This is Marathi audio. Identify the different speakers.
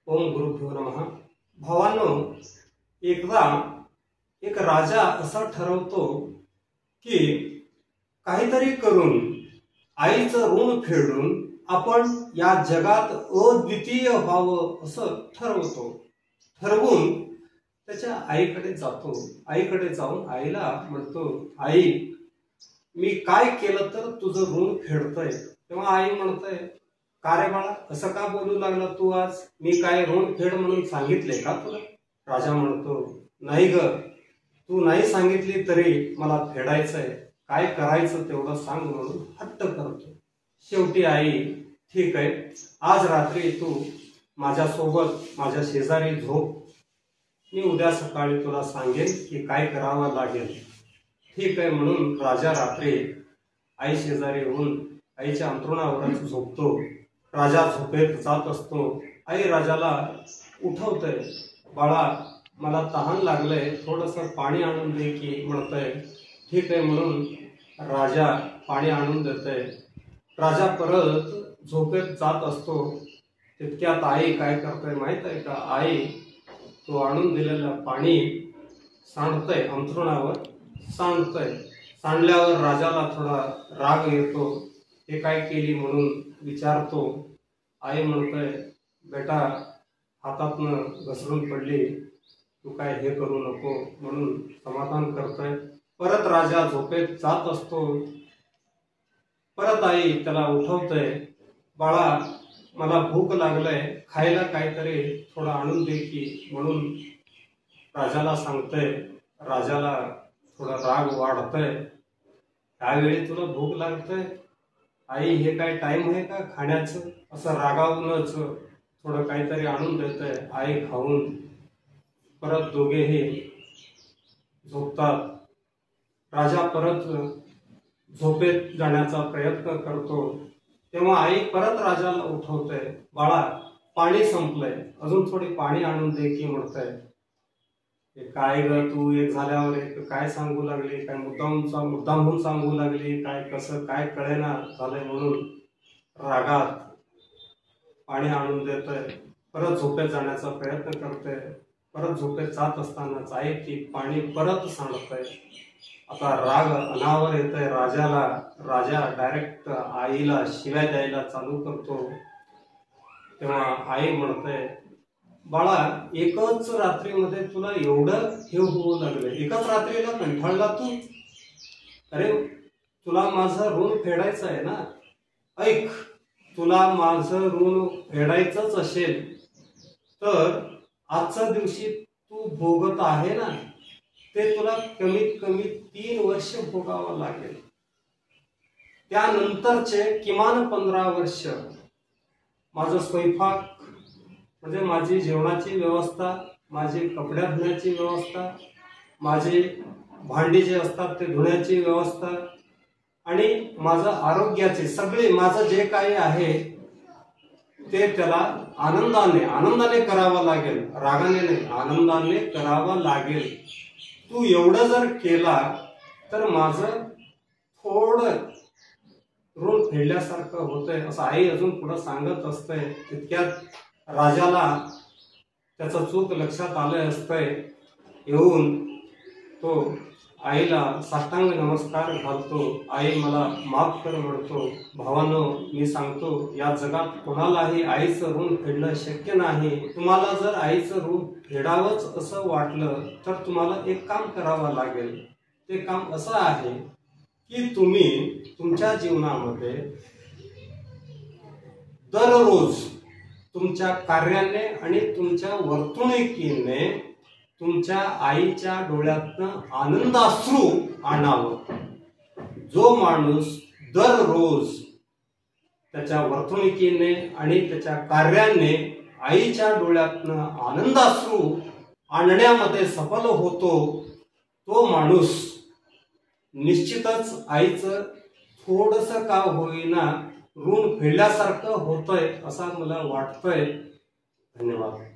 Speaker 1: ओम गुरुभ्यो नमः। भावांनो, एकदा एक राजा असा ठरवतो की काहीतरी करून आईचं ऋण फेडून आपण या जगात अद्वितीय व्हावं असं ठरवतो। ठरवून त्याच्या आईकडे जातो। आईकडे जाऊन आईला म्हणतो, आई मी काय केलं तर तुझं ऋण फेडतंय? तेव्हा आई म्हणते, का रे बाळा, असं का बोलू लागला तू आज? मी काय ऋण फेड म्हणून सांगितले का तुला? राजा म्हणतो, नाही ग, तू नाही सांगितली तरी मला फेडायचंय, काय करायचं तेवढं सांग म्हणून हट्ट करतो। शेवटी आई, ठीक आहे, आज रात्री तू माझ्यासोबत माझ्या शेजारी झोप, मी उद्या सकाळी तुला सांगेन की काय करावं लागेल। ठीक आहे म्हणून राजा रात्री आई शेजारी येऊन आईच्या अंथरुणावरच झोपतो। राजा झोपेत जात असतो। आई राजाला उठवते, बाळा मला तहान लागलंय, थोडंसं पाणी आणून दे की म्हणतंय। ठीक आहे म्हणून राजा पाणी आणून देतंय। राजा परत झोपेत जात असतो। तितक्यात आई काय करते माहित आहे का? आई तो आणून दिलेलं पाणी सांडतंय, अंथरुणावर सांडतंय। सांडल्यावर राजाला थोडा राग येतो। हे काय केली म्हणून विचारतो। आई म्हणते, बेटा हातातनं घसरून पडली, तू काय हे करू नको म्हणून समाधान करतोय। परत राजा झोपेत जात असतो। परत आई त्याला उठवते, बाळा मला भूक लागलंय, खायला काहीतरी थोडं आणून दे की म्हणून राजाला सांगते। राजाला थोडा राग वाढतोय, त्यावेळी तुला भूक लागतंय? आई हे काय टाइम आहे का खाण्याचं? असं रागावूनच थोडं काहीतरी आणून देतंय। आई खाऊन परत दोघेही झोपतात। राजा परत झोपेत जाण्याचा प्रयत्न करतो। तेव्हा आई परत राजाला उठवते, बाळा पाणी संपलंय, अजून थोडी पाणी आणून दे की म्हणतंय। काय ग तू एक झाल्यावर एक काय सांगू लागली? काय मुद्दामहून सांगू लागली? काय कसं काय कळेना झालंय म्हणून रागात पाणी आणून देतोय। परत झोपेत जाण्याचा प्रयत्न करते। परत झोपेत जात असतानाच आई ती पाणी परत सांडतंय। आता राग अनावर येतोय राजाला। राजा डायरेक्ट आईला शिव्या द्यायला चालू करतो। तेव्हा आई म्हणते, बाळा एकच रात्रीमध्ये तुला एवढं हे होऊ लागलं, एकच रात्रीला कंटाळला तू? अरे तुला माझं ऋण फेडायचं आहे ना? ऐक, तुला माझं ऋण फेडायचंच असेल तर आजच्या दिवशी तू भोगत आहे ना, ते तुला कमीत कमी 3 वर्ष भोगावं लागेल। त्यानंतरचे किमान 15 वर्ष माझं स्वयंपाक म्हणजे माझी जेवणाची व्यवस्था, माझी कपड्या धुण्याची व्यवस्था, माझे भांडी जे असतात ते धुण्याची व्यवस्था आणि माझं आरोग्याचे सगळे माझं जे काही आहे ते त्याला आनंदाने करावं लागेल। रागाने नाही, आनंदाने करावं लागेल। तू एवढं जर केला तर माझं थोडं ऋण फेडल्यासारखं होतंय, असं आई अजून पुढे सांगत असते। तितक्यात राजाला त्याचं चूक लक्षात आलं असतंय। येऊन तो आईला साष्टांग नमस्कार घालतो। आई मला माफ कर म्हणतो। भावांनो, मी सांगतो या जगात कोणालाही आईचं ऋण फेडणं शक्य नाही। तुम्हाला जर आईचं ऋण फेडावंच असं वाटलं तर तुम्हाला एक काम करावं लागेल। ते काम असं आहे की तुम्ही तुमच्या जीवनामध्ये दररोज तुमच्या कार्याने आणि तुमच्या वर्तणुकीने तुमच्या आईच्या डोळ्यातनं आनंदाश्रू आणावं। जो माणूस दररोज त्याच्या वर्तणुकीने आणि त्याच्या कार्याने आईच्या डोळ्यातनं आनंदाश्रू आणण्यामध्ये सफल होतो, तो माणूस निश्चितच आईचं थोडंसं का होईना ऋण फेडल्यासारखं होतंय असं मला वाटतंय। धन्यवाद।